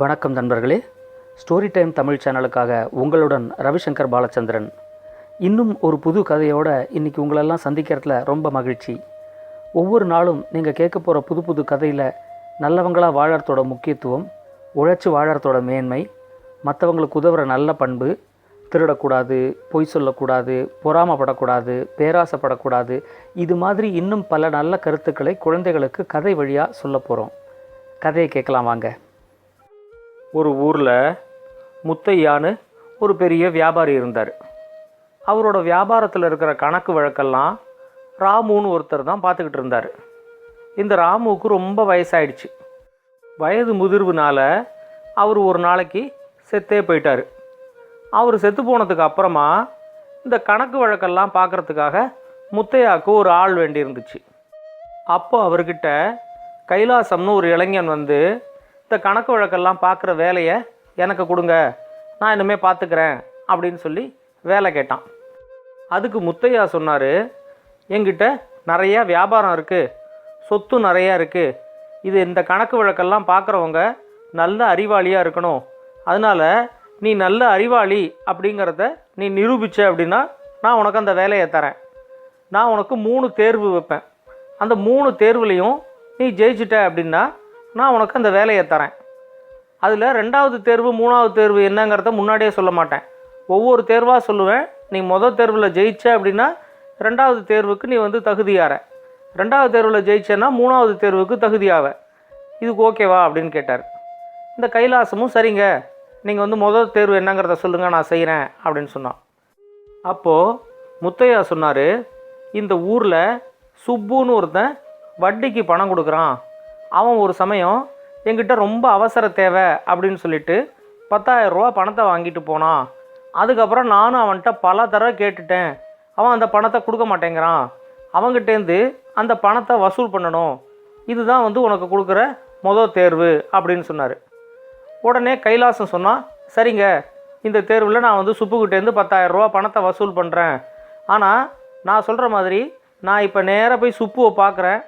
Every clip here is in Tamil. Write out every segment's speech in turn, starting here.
வணக்கம் நண்பர்களே. ஸ்டோரி டைம் தமிழ் சேனலுக்காக உங்களுடன் ரவிசங்கர் பாலச்சந்திரன். இன்னும் ஒரு புது கதையோடு இன்றைக்கி உங்களெல்லாம் சந்திக்கிறதுல ரொம்ப மகிழ்ச்சி. ஒவ்வொரு நாளும் நீங்கள் கேட்க போகிற புது புது கதையில் நல்லவங்களாக வாழறதோட முக்கியத்துவம், உழைச்சி வாழறதோட மேன்மை, மற்றவங்களுக்கு உதவுற நல்ல பண்பு, திருடக்கூடாது, பொய் சொல்லக்கூடாது, பொறாமப்படக்கூடாது, பேராசைப்படக்கூடாது, இது மாதிரி இன்னும் பல நல்ல கருத்துக்களை குழந்தைகளுக்கு கதை வழியாக சொல்ல போகிறோம். கதையை கேட்கலாம் வாங்க. ஒரு ஊரில் முத்தையான்னு ஒரு பெரிய வியாபாரி இருந்தார். அவரோட வியாபாரத்தில் இருக்கிற கணக்கு வழக்கெல்லாம் ராமுன்னு ஒருத்தர் தான் பார்த்துக்கிட்டு இருந்தார். இந்த ராமுவுக்கு ரொம்ப வயசாயிடுச்சு. வயது முதிர்வுனால அவர் ஒரு நாளைக்கு செத்தே போயிட்டார். அவர் செத்து போனதுக்கு அப்புறமா இந்த கணக்கு வழக்கெல்லாம் பார்க்குறதுக்காக முத்தையாவுக்கு ஒரு ஆள் வேண்டி இருந்துச்சு. அப்போ அவர்கிட்ட கைலாசம்னு ஒரு இளைஞன் வந்து, இந்த கணக்கு வழக்கெல்லாம் பார்க்குற வேலையை எனக்கு கொடுங்க, நான் இனிமேல் பார்த்துக்கிறேன் அப்படின்னு சொல்லி வேலை கேட்டான். அதுக்கு முத்தையா சொன்னார், என்கிட்ட நிறையா வியாபாரம் இருக்குது, சொத்து நிறையா இருக்குது, இது இந்த கணக்கு வழக்கெல்லாம் பார்க்குறவங்க நல்ல அறிவாளியாக இருக்கணும், அதனால் நீ நல்ல அறிவாளி அப்படிங்கிறத நீ நிரூபித்த அப்படின்னா நான் உனக்கு அந்த வேலையை தரேன். நான் உனக்கு 3 தேர்வு வைப்பேன். அந்த 3 தேர்வுலையும் நீ ஜெயிச்சிட்ட அப்படின்னா நான் உனக்கு அந்த வேலையை தரேன். அதில் 2வது தேர்வு 3வது தேர்வு என்னங்கிறத முன்னாடியே சொல்ல மாட்டேன். ஒவ்வொரு தேர்வாக சொல்லுவேன். நீ முதல் தேர்வில் ஜெயிச்ச அப்படின்னா 2வது தேர்வுக்கு நீ வந்து தகுதியார, 2வது தேர்வில் ஜெயிச்சேன்னா 3வது தேர்வுக்கு தகுதியாவ. இதுக்கு ஓகேவா அப்படின்னு கேட்டார். இந்த கைலாசமும் சரிங்க, நீங்கள் வந்து முதல் தேர்வு என்னங்கிறத சொல்லுங்கள், நான் செய்கிறேன் அப்படின்னு சொன்னான். அப்போது முத்தையா சொன்னார், இந்த ஊரில் சுப்புன்னு ஒருத்தன் வட்டிக்கு பணம் கொடுக்குறான். அவன் ஒரு சமயம் என்கிட்ட ரொம்ப அவசர தேவை அப்படின்னு சொல்லிட்டு 10,000 ரூபா பணத்தை வாங்கிட்டு போனான். அதுக்கப்புறம் நானும் அவன்கிட்ட பல தடவை கேட்டுட்டேன். அவன் அந்த பணத்தை கொடுக்க மாட்டேங்கிறான். அவங்ககிட்டேருந்து அந்த பணத்தை வசூல் பண்ணணும். இதுதான் வந்து உனக்கு கொடுக்குற முதல் தேர்வு அப்படின்னு சொன்னார். உடனே கைலாசம் சொன்னால், சரிங்க, இந்த தேர்வில் நான் வந்து சுப்புக்கிட்டேருந்து 10,000 ரூபா பணத்தை வசூல் பண்ணுறேன். ஆனால் நான் சொல்கிற மாதிரி நான் இப்போ நேராக போய் சுப்புவை பார்க்குறேன்.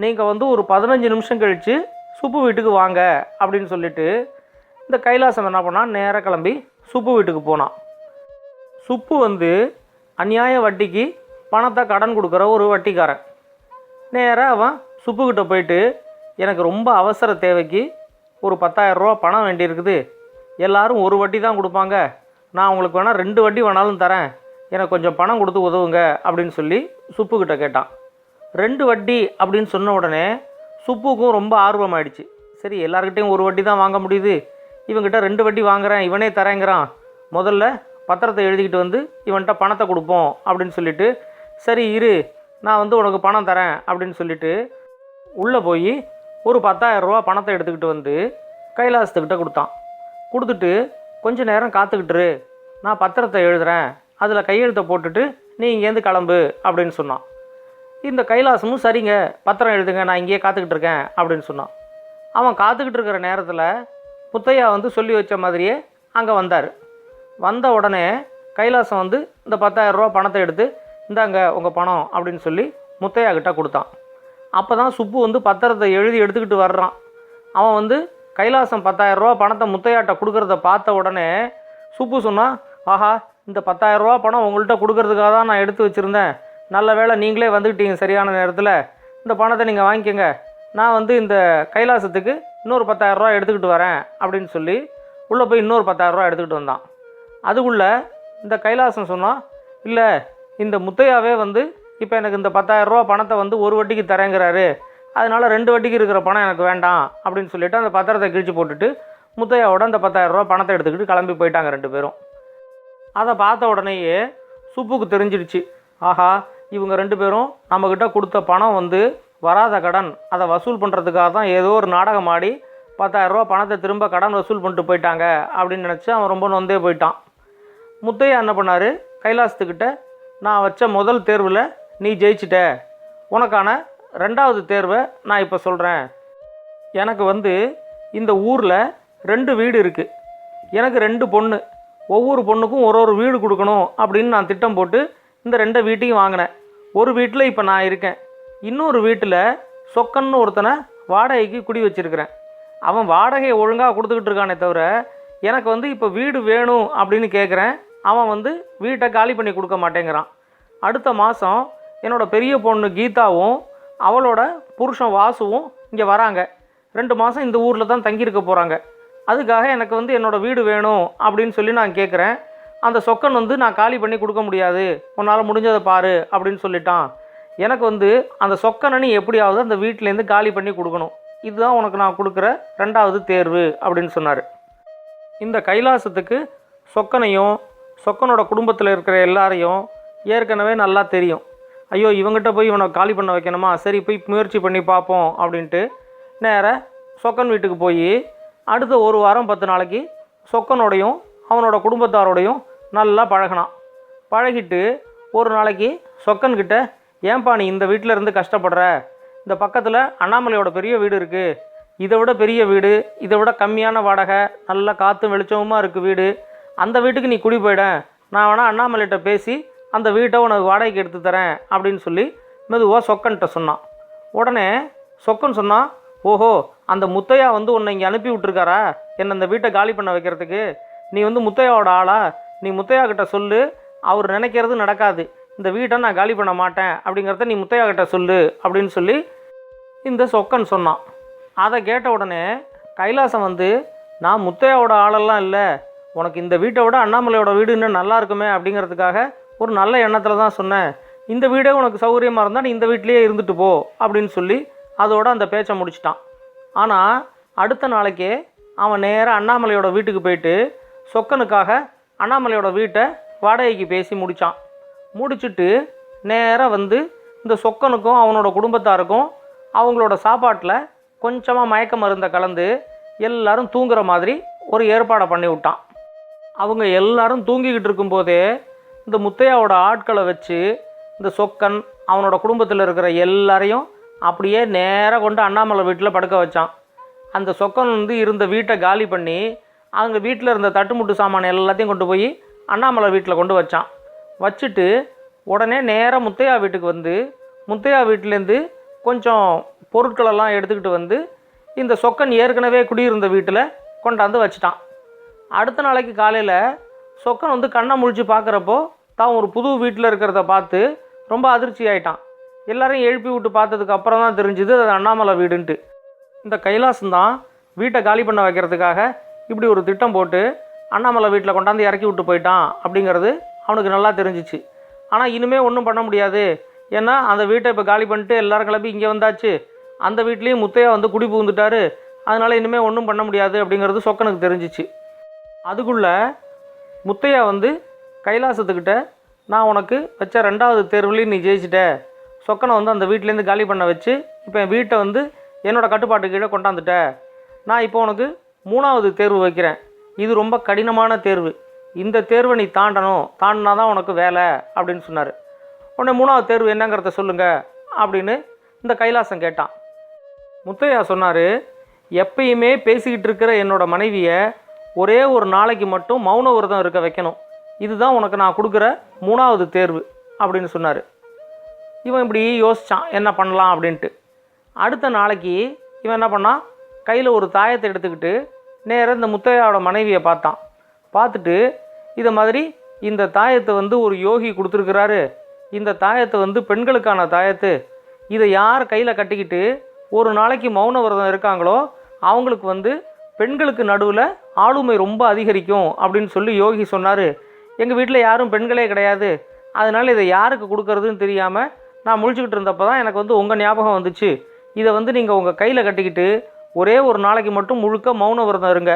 நீங்கள் வந்து ஒரு 15 நிமிஷம் கழித்து சுப்பு வீட்டுக்கு வாங்க அப்படின்னு சொல்லிவிட்டு இந்த கைலாசம் என்ன பண்ணால் நேராக கிளம்பி சுப்பு வீட்டுக்கு போனான். சுப்பு வந்து அநியாய வட்டிக்கு பணத்தை கடன் கொடுக்குற ஒரு வட்டிக்காரன். நேராக அவன் சுப்புக்கிட்ட போயிட்டு, எனக்கு ரொம்ப அவசர தேவைக்கு ஒரு 10,000 ரூபா பணம் வேண்டியிருக்குது, எல்லோரும் ஒரு வட்டி தான் கொடுப்பாங்க, நான் உங்களுக்கு வேணால் 2 வட்டி வேணாலும் தரேன், எனக்கு கொஞ்சம் பணம் கொடுத்து உதவுங்க அப்படின்னு சொல்லி சுப்புக்கிட்ட கேட்டான். 2 வட்டி அப்படின்னு சொன்ன உடனே சுப்புக்கும் ரொம்ப ஆர்வமாயிடுச்சு. சரி, எல்லார்கிட்டையும் ஒரு வட்டி தான் வாங்க முடியுது, இவன்கிட்ட 2 வட்டி வாங்குறேன், இவனே தரேங்கிறான், முதல்ல பத்திரத்தை எழுதிக்கிட்டு வந்து இவன்கிட்ட பணத்தை கொடுப்போம் அப்படின்னு சொல்லிட்டு, சரி இரு, நான் வந்து உனக்கு பணம் தரேன் அப்படின்னு சொல்லிட்டு உள்ளே போய் ஒரு 10,000 ரூபா பணத்தை எடுத்துக்கிட்டு வந்து கைலாசத்துக்கிட்ட கொடுத்தான். கொடுத்துட்டு, கொஞ்சம் நேரம் காத்துக்கிட்டுரு, நான் பத்திரத்தை எழுதுகிறேன், அதில் கையெழுத்தை போட்டுட்டு நீ இங்கேருந்து கிளம்பு அப்படின்னு சொன்னான். இந்த கைலாசமும் சரிங்க, பத்திரம் எழுதுங்க, நான் இங்கேயே காத்துக்கிட்டு இருக்கேன் அப்படின்னு சொன்னான். அவன் காத்துக்கிட்டு இருக்கிற நேரத்தில் முத்தையா வந்து சொல்லி வச்ச மாதிரியே அங்கே வந்தார். வந்த உடனே கைலாசம் வந்து இந்த 10,000 ரூபா பணத்தை எடுத்து, இந்தாங்க உங்கள் பணம் அப்படின்னு சொல்லி முத்தையா கிட்ட கொடுத்தான். அப்போ தான் சுப்பு வந்து பத்திரத்தை எழுதி எடுத்துக்கிட்டு வர்றான். அவன் வந்து கைலாசம் 10,000 ரூபா பணத்தை முத்தையாட்ட கொடுக்குறத பார்த்த உடனே சுப்பு சொன்னான், ஆஹா, இந்த 10,000 ரூபா பணம் உங்கள்கிட்ட கொடுக்கறதுக்காக தான் நான் எடுத்து வச்சுருந்தேன், நல்ல வேளை நீங்களே வந்துக்கிட்டீங்க சரியான நேரத்தில், இந்த பணத்தை நீங்கள் வாங்கிக்கோங்க, நான் வந்து இந்த கைலாசத்துக்கு இன்னொரு 10,000 ரூபா எடுத்துக்கிட்டு வரேன் அப்படின்னு சொல்லி உள்ளே போய் இன்னொரு 10,000 ரூபா எடுத்துக்கிட்டு வந்தான். அதுக்குள்ளே இந்த கைலாசம் சொன்னால், இல்லை, இந்த முத்தையாவே வந்து இப்போ எனக்கு இந்த 10,000 ரூபா பணத்தை வந்து ஒரு வட்டிக்கு தரேங்கிறாரு, அதனால் 2 வட்டிக்கு இருக்கிற பணம் எனக்கு வேண்டாம் அப்படின்னு சொல்லிவிட்டு அந்த பத்திரத்தை கிழிச்சு போட்டுட்டு முத்தையாவோட அந்த 10,000 ரூபா பணத்தை எடுத்துக்கிட்டு கிளம்பி போயிட்டாங்க 2 பேரும். அதை பார்த்த உடனேயே சுப்புக்கு தெரிஞ்சிடுச்சு, ஆஹா, இவங்க 2 பேரும் நம்மக்கிட்ட கொடுத்த பணம் வந்து வராத கடன், அதை வசூல் பண்ணுறதுக்காக தான் ஏதோ ஒரு நாடகம் ஆடி 10,000 ரூபா பணத்தை திரும்ப கடன் வசூல் பண்ணிட்டு போயிட்டாங்க அப்படின்னு நினச்சி அவன் ரொம்ப நொந்தே போயிட்டான். முத்தையா என்ன பண்ணார், கைலாசத்துக்கிட்ட, நான் வச்ச முதல் தேர்வில் நீ ஜெயிச்சிட்ட, உனக்கான 2வது தேர்வை நான் இப்போ சொல்கிறேன். எனக்கு வந்து இந்த ஊரில் 2 வீடு இருக்குது, எனக்கு 2 பொண்ணு, ஒவ்வொரு பொண்ணுக்கும் ஒரு வீடு கொடுக்கணும் அப்படின்னு நான் திட்டம் போட்டு இந்த 2 வீட்டையும் வாங்கினேன். ஒரு வீட்டில் இப்போ நான் இருக்கேன், இன்னொரு வீட்டில் சொக்கன்னு ஒருத்தனை வாடகைக்கு குடி வச்சுருக்கிறேன். அவன் வாடகையை ஒழுங்காக கொடுத்துக்கிட்டு இருக்கானே தவிர எனக்கு வந்து இப்போ வீடு வேணும் அப்படின்னு கேட்குறேன். அவன் வந்து வீட்டை காலி பண்ணி கொடுக்க மாட்டேங்கிறான். அடுத்த மாதம் என்னோடய பெரிய பொண்ணு கீதாவும் அவளோட புருஷன் வாசுவும் இங்கே வராங்க. 2 மாதம் இந்த ஊரில் தான் தங்கியிருக்க போகிறாங்க. அதுக்காக எனக்கு வந்து என்னோடய வீடு வேணும் அப்படின்னு சொல்லி நான் கேட்குறேன். அந்த சொக்கன் வந்து நான் காலி பண்ணி கொடுக்க முடியாது, உன்னால் முடிஞ்சதை பாரு அப்படின்னு சொல்லிட்டான். எனக்கு வந்து அந்த சொக்கனை நீ எப்படியாவது அந்த வீட்டிலேருந்து காலி பண்ணி கொடுக்கணும். இதுதான் உனக்கு நான் கொடுக்குற 2வது தேர்வு அப்படின்னு சொன்னார். இந்த கைலாசத்துக்கு சொக்கனையும் சொக்கனோட குடும்பத்தில் இருக்கிற எல்லாரையும் ஏற்கனவே நல்லா தெரியும். ஐயோ இவங்ககிட்ட போய் இவனை காலி பண்ண வைக்கணுமா, சரி போய் முயற்சி பண்ணி பார்ப்போம் அப்படின்ட்டு நேராக சொக்கன் வீட்டுக்கு போய் அடுத்த 1 வாரம் 10 நாளைக்கு சொக்கனோடையும் அவனோட குடும்பத்தாரோடையும் நல்லா பழகினான். பழகிட்டு ஒரு நாளைக்கு சொக்கன்கிட்ட, ஏன்பா நீ இந்த வீட்டில் இருந்து கஷ்டப்படுற, இந்த பக்கத்தில் அண்ணாமலையோட பெரிய வீடு இருக்குது, இதை விட பெரிய வீடு, இதை விட கம்மியான வாடகை, நல்லா காற்று வெளிச்சமுமாக இருக்குது வீடு, அந்த வீட்டுக்கு நீ குடி போயிட, நான் வேணால் அண்ணாமலைகிட்ட பேசி அந்த வீட்டை உனக்கு வாடகைக்கு எடுத்து தரேன் அப்படின்னு சொல்லி மெதுவாக சொக்கன்கிட்ட சொன்னான். உடனே சொக்கன் சொன்னான், ஓஹோ அந்த முத்தையா வந்து உன்னை இங்கே அனுப்பி விட்டுருக்காரா என்னை இந்த வீட்டை காலி பண்ண வைக்கிறதுக்கு, நீ வந்து முத்தையாவோட ஆளா, நீ முத்தையா கிட்ட சொல்லு, அவர் நினைக்கிறது நடக்காது, இந்த வீட்டை நான் காலி பண்ண மாட்டேன் அப்படிங்கிறத நீ முத்தையா கிட்ட சொல்லு அப்படின்னு சொல்லி இந்த சொக்கன் சொன்னான். அதை கேட்ட உடனே கைலாசம் வந்து, நான் முத்தையாவோட ஆளெல்லாம் இல்லை, உனக்கு இந்த வீட்டை விட அண்ணாமலையோட வீடு இன்னும் நல்லா இருக்குமே அப்படிங்கிறதுக்காக ஒரு நல்ல எண்ணத்தில் தான் சொன்னேன், இந்த வீடே உனக்கு சௌகரியமாக இருந்தால் நீ இந்த வீட்டிலேயே இருந்துட்டு போ அப்படின்னு சொல்லி அதோட அந்த பேச்சை முடிச்சிட்டான். ஆனால் அடுத்த நாளைக்கே அவன் நேராக அண்ணாமலையோட வீட்டுக்கு போயிட்டு சொக்கனுக்காக அண்ணாமலையோட வீட்டை வாடகைக்கு பேசி முடித்தான். முடிச்சுட்டு நேராக வந்து இந்த சொக்கனுக்கும் அவனோட குடும்பத்தாருக்கும் அவங்களோட சாப்பாட்டில் கொஞ்சமாக மயக்க மருந்தை கலந்து எல்லாரும் தூங்குற மாதிரி ஒரு ஏற்பாடை பண்ணி விட்டான். அவங்க எல்லாரும் தூங்கிக்கிட்டு இருக்கும்போதே இந்த முத்தையாவோட ஆட்களை வச்சு இந்த சொக்கன் அவனோட குடும்பத்தில் இருக்கிற எல்லாரையும் அப்படியே நேராக கொண்டு அண்ணாமலை வீட்டில் படுக்க வச்சான். அந்த சொக்கன் வந்து இருந்த வீட்டை காலி பண்ணி அவங்க வீட்டில் இருந்த தட்டுமுட்டு சாமான் எல்லாத்தையும் கொண்டு போய் அண்ணாமலை வீட்டில் கொண்டு வச்சான். வச்சுட்டு உடனே நேராக முத்தையா வீட்டுக்கு வந்து முத்தையா வீட்டிலேருந்து கொஞ்சம் பொருட்களெல்லாம் எடுத்துக்கிட்டு வந்து இந்த சொக்கன் ஏற்கனவே குடியிருந்த வீட்டில் கொண்டாந்து வச்சிட்டான். அடுத்த நாளைக்கு காலையில் சொக்கன் வந்து கண்ணை முழிச்சு பார்க்குறப்போ தான் ஒரு புது வீட்டில் இருக்கிறத பார்த்து ரொம்ப அதிர்ச்சி ஆகிட்டான். எல்லாரையும் எழுப்பி விட்டு பார்த்ததுக்கு அப்புறம் தான் தெரிஞ்சுது அது அண்ணாமலை வீடுன்ட்டு. இந்த கைலாசம்தான் வீட்டை காலி பண்ண வைக்கிறதுக்காக இப்படி ஒரு திட்டம் போட்டு அண்ணாமலை வீட்டில் கொண்டாந்து இறக்கி விட்டு போயிட்டான் அப்படிங்கிறது அவனுக்கு நல்லா தெரிஞ்சிச்சு. ஆனால் இனிமேல் ஒன்றும் பண்ண முடியாது, ஏன்னா அந்த வீட்டை இப்போ காலி பண்ணிட்டு எல்லாரும் கிளம்பி இங்கே வந்தாச்சு, அந்த வீட்லேயும் முத்தையா வந்து குடி புகுந்துட்டாரு, அதனால் இனிமேல் ஒன்றும் பண்ண முடியாது அப்படிங்கிறது சொக்கனுக்கு தெரிஞ்சிச்சு. அதுக்குள்ளே முத்தையா வந்து கைலாசத்துக்கிட்ட, நான் உனக்கு வச்ச 2வது தேர்வுலேயும் நீ ஜெயிச்சிட்ட, சொக்கனை வந்து அந்த வீட்டிலேருந்து காலி பண்ண வச்சு இப்போ என் வீட்டை வந்து என்னோடய கட்டுப்பாட்டு கீழே கொண்டாந்துட்ட, நான் இப்போ உனக்கு 3வது தேர்வு வைக்கிறேன், இது ரொம்ப கடினமான தேர்வு, இந்த தேர்வை நீ தாண்டினா தான் உனக்கு வேலை அப்படின்னு சொன்னார். உடனே 3வது தேர்வு என்னங்கிறத சொல்லுங்கள் அப்படின்னு இந்த கைலாசம் கேட்டான். முத்தையா சொன்னார், எப்பயுமே பேசிக்கிட்டு இருக்கிற என்னோடய மனைவியை ஒரே ஒரு நாளைக்கு மட்டும் மௌன விரதம் இருக்க வைக்கணும், இதுதான் உனக்கு நான் கொடுக்குற 3வது தேர்வு அப்படின்னு சொன்னார். இவன் இப்படி யோசித்தான் என்ன பண்ணலாம் அப்படின்ட்டு. அடுத்த நாளைக்கு இவன் என்ன பண்ணான், கையில் ஒரு தாயத்தை எடுத்துக்கிட்டு நேராக இந்த முத்தையாவோட மனைவியை பார்த்தான். பார்த்துட்டு இதை மாதிரி இந்த தாயத்தை வந்து ஒரு யோகி கொடுத்துருக்கிறாரு, இந்த தாயத்தை வந்து பெண்களுக்கான தாயத்து, இதை யார் கையில் கட்டிக்கிட்டு ஒரு நாளைக்கு மௌன விரதம் இருக்காங்களோ அவங்களுக்கு வந்து பெண்களுக்கு நடுவில் ஆளுமை ரொம்ப அதிகரிக்கும் அப்படின்னு சொல்லி யோகி சொன்னார். எங்கள் வீட்டில் யாரும் பெண்களே கிடையாது, அதனால் இதை யாருக்கு கொடுக்கறதுன்னு தெரியாமல் நான் முழிச்சுக்கிட்டு இருந்தப்போ தான் எனக்கு வந்து உங்கள் ஞாபகம் வந்துச்சு, இதை வந்து நீங்கள் உங்கள் கையில் கட்டிக்கிட்டு ஒரே ஒரு நாளைக்கு மட்டும் முழுக்க மௌன விரதம் இருங்க,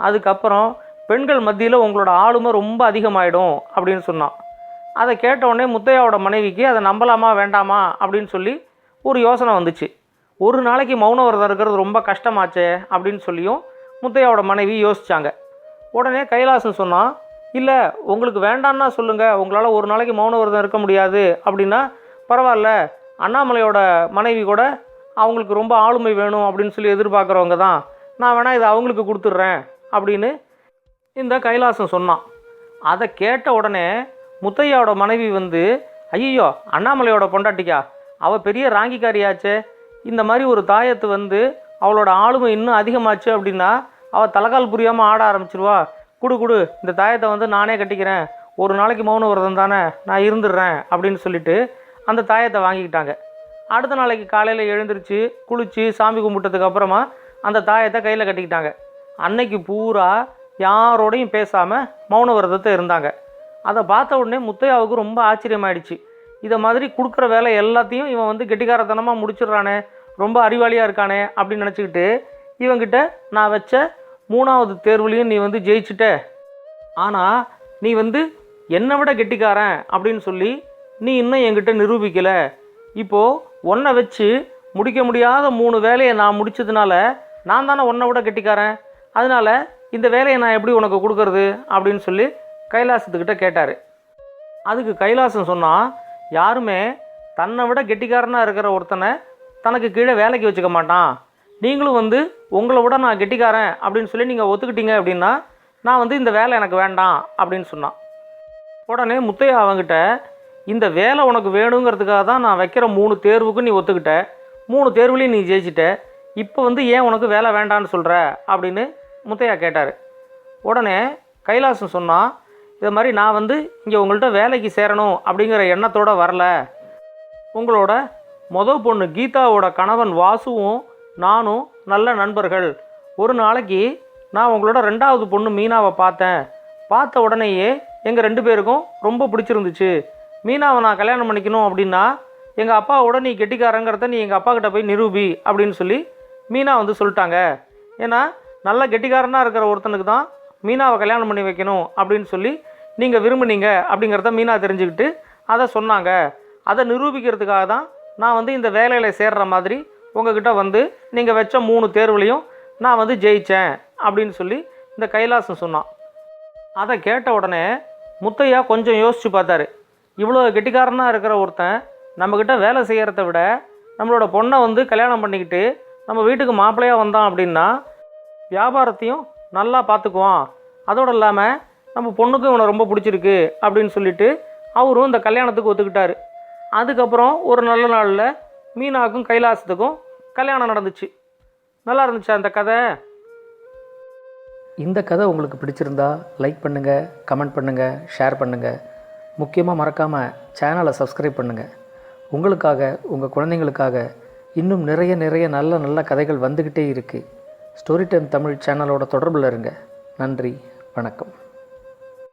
அதுக்கப்புறம் பெண்கள் மத்தியில் உங்களோட ஆளுமை ரொம்ப அதிகமாகிடும் அப்படின்னு சொன்னான். அதை கேட்டவுடனே முத்தையாவோட மனைவிக்கு அதை நம்பலாமா வேண்டாமா அப்படின்னு சொல்லி ஒரு யோசனை வந்துச்சு. ஒரு நாளைக்கு மௌன விரதம் இருக்கிறது ரொம்ப கஷ்டமாச்சே அப்படின்னு சொல்லியும் முத்தையாவோட மனைவி யோசித்தாங்க. உடனே கைலாசம் சொன்னான், இல்லை உங்களுக்கு வேண்டான்னா சொல்லுங்கள், உங்களால் ஒரு நாளைக்கு மௌன விரதம் இருக்க முடியாது அப்படின்னா பரவாயில்ல, அண்ணாமலையோட மனைவி கூட அவங்களுக்கு ரொம்ப ஆளுமை வேணும் அப்படின்னு சொல்லி எதிர்பார்க்குறவங்க தான், நான் வேணால் இதை அவங்களுக்கு கொடுத்துட்றேன் அப்படின்னு இந்த கைலாசம் சொன்னான். அதை கேட்ட உடனே முத்தையாவோட மனைவி வந்து, ஐயோ அண்ணாமலையோட பொண்டாட்டிக்கா, அவள் பெரிய ராங்கிக்காரியாச்சே, இந்த மாதிரி ஒரு தாயத்து வந்து அவளோட ஆளுமை இன்னும் அதிகமாச்சு அப்படின்னா அவள் தலைகால் புரியாமல் ஆட ஆரம்பிச்சிருவா. குடு இந்த தாயத்தை வந்து நானே கட்டிக்கிறேன், ஒரு நாளைக்கு மௌன விரதம் தானே, நான் இருந்துடுறேன் அப்படின்னு சொல்லிட்டு அந்த தாயத்தை வாங்கிக்கிட்டாங்க. அடுத்த நாளைக்கு காலையில் எழுந்திரிச்சு குளித்து சாமி கும்பிட்டதுக்கு அப்புறமா அந்த தாயத்தை கையில் கட்டிக்கிட்டாங்க. அன்னைக்கு பூரா யாரோடையும் பேசாமல் மௌன விரதத்தை இருந்தாங்க. அதை பார்த்த உடனே முத்தையாவுக்கு ரொம்ப ஆச்சரியமாயிடுச்சு. இதை மாதிரி கொடுக்குற வேலை எல்லாத்தையும் இவன் வந்து கெட்டிக்காரத்தனமாக முடிச்சிடுறானே, ரொம்ப அறிவாளியாக இருக்கானே அப்படின்னு நினச்சிக்கிட்டு இவங்கிட்ட நான் வச்ச 3வது தேர்வுலையும் நீ வந்து ஜெயிச்சிட்ட, ஆனால் நீ வந்து என்னை விட கெட்டிக்காரன் அப்படின்னு சொல்லி நீ இன்னும் என்கிட்ட நிரூபிக்கலை. இப்போது ஒன்றை வச்சு முடிக்க முடியாத 3 வேலையை நான் முடித்ததுனால நான் தானே ஒன்றை விட கெட்டிக்காரன், அதனால் இந்த வேலையை நான் எப்படி உனக்கு கொடுக்கறது அப்படின்னு சொல்லி கைலாசத்துக்கிட்ட கேட்டார். அதுக்கு கைலாசம் சொன்னால், யாருமே தன்னை விட கெட்டிக்காரனாக இருக்கிற ஒருத்தனை தனக்கு கீழே வேலைக்கு வச்சுக்க மாட்டான். நீங்களும் வந்து உங்களை விட நான் கெட்டிக்காரன் அப்படின்னு சொல்லி நீங்கள் ஒத்துக்கிட்டீங்க அப்படின்னா நான் வந்து இந்த வேலை எனக்கு வேண்டாம் அப்படின்னு சொன்னான். உடனே முத்தையா அவங்கிட்ட, இந்த வேலை உனக்கு வேணுங்கிறதுக்காக தான் நான் வைக்கிற 3 தேர்வுக்கு நீ ஒத்துக்கிட்ட, 3 தேர்வுலையும் நீ ஜெயிச்சிட்ட, இப்போ வந்து ஏன் உனக்கு வேலை வேண்டான்னு சொல்கிற அப்படின்னு முத்தையா கேட்டார். உடனே கைலாசம் சொன்னால், இதை மாதிரி நான் வந்து இங்கே உங்கள்கிட்ட வேலைக்கு சேரணும் அப்படிங்கிற எண்ணத்தோடு வரல. உங்களோட மொதல் பொண்ணு கீதாவோட கணவன் வாசுவும் நானும் நல்ல நண்பர்கள். ஒரு நாளைக்கு நான் உங்களோட 2வது பொண்ணு மீனாவை பார்த்தேன். பார்த்த உடனேயே எங்கள் 2 பேருக்கும் ரொம்ப பிடிச்சிருந்துச்சு. மீனாவை நான் கல்யாணம் பண்ணிக்கணும் அப்படின்னா எங்கள் அப்பாவோட நீ கெட்டிக்காரங்கிறத நீ எங்கள் அப்பா கிட்ட போய் நிரூபி அப்படின்னு சொல்லி மீனா வந்து சொல்லிட்டாங்க. ஏன்னா நல்ல கெட்டிக்காரனாக இருக்கிற ஒருத்தனுக்கு தான் மீனாவை கல்யாணம் பண்ணி வைக்கணும் அப்படின்னு சொல்லி நீங்கள் விரும்புனீங்க அப்படிங்கிறத மீனா தெரிஞ்சுக்கிட்டு அதை சொன்னாங்க. அதை நிரூபிக்கிறதுக்காக தான் நான் வந்து இந்த வேலையில் சேர்கிற மாதிரி உங்ககிட்ட வந்து நீங்கள் வச்ச 3 தேர்வுலையும் நான் வந்து ஜெயித்தேன் அப்படின்னு சொல்லி இந்த கைலாசம் சொன்னான். அதை கேட்ட உடனே முத்தையா கொஞ்சம் யோசித்து பார்த்தாரு. இவ்வளோ கெட்டிக்காரனாக இருக்கிற ஒருத்தன் நம்மக்கிட்ட வேலை செய்கிறத விட நம்மளோட பொண்ணை வந்து கல்யாணம் பண்ணிக்கிட்டு நம்ம வீட்டுக்கு மாப்பிள்ளையாக வந்தான் அப்படின்னா வியாபாரத்தையும் நல்லா பார்த்துக்குவான், அதோடு இல்லாமல் நம்ம பொண்ணுக்கும் இவனை ரொம்ப பிடிச்சிருக்கு அப்படின்னு சொல்லிட்டு அவரும் இந்த கல்யாணத்துக்கு ஒத்துக்கிட்டாரு. அதுக்கப்புறம் ஒரு நல்ல நாளில் மீனாவுக்கும் கைலாசத்துக்கும் கல்யாணம் நடந்துச்சு. நல்லா இருந்துச்சா அந்த கதை? இந்த கதை உங்களுக்கு பிடிச்சிருந்தா லைக் பண்ணுங்கள், கமெண்ட் பண்ணுங்கள், ஷேர் பண்ணுங்கள். முக்கியமாக மறக்காமல் சேனலை சப்ஸ்கிரைப் பண்ணுங்கள். உங்களுக்காக, உங்கள் குழந்தைங்களுக்காக இன்னும் நிறைய நல்ல நல்ல கதைகள் வந்துக்கிட்டே இருக்குது. ஸ்டோரி டைம் தமிழ் சேனலோட தொடர்பில் இருங்க. நன்றி, வணக்கம்.